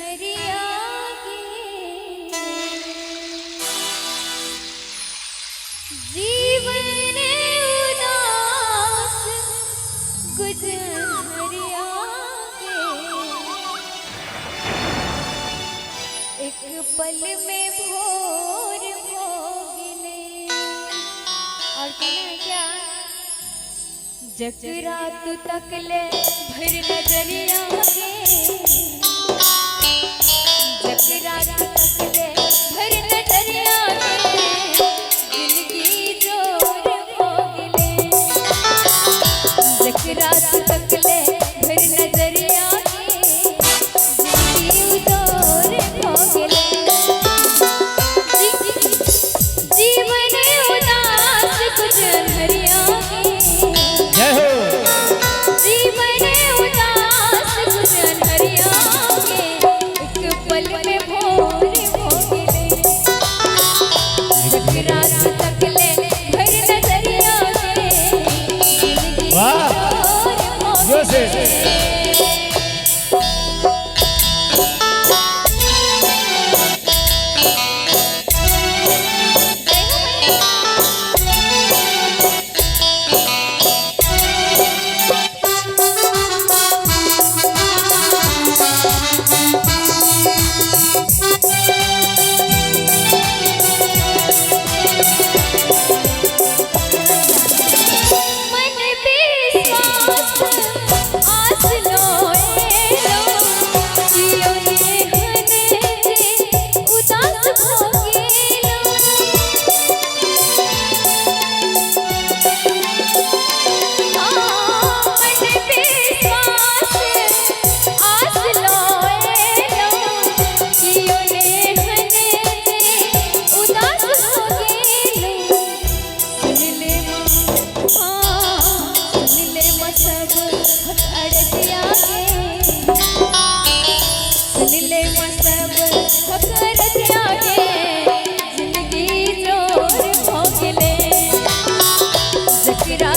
हरिया जीवन उदास गुजरिया एक पल में भोर हो गिले। और क्या जकरा तू तकले भर नजरिया जकरा तू तकले भर नजरिया जिंदगी जोर हो गिले। जकरा तू तकले भर नजरिया जिंदगी जोर हो गिले। जीवन उदास गुजरिया जीवन उदास गुजरिया एक पल में भोर हो गिले। जकरा तू तकले भर नजरिया जिंदगी जोर हो गिले। जिंदगी जोर हो गिले। जकरा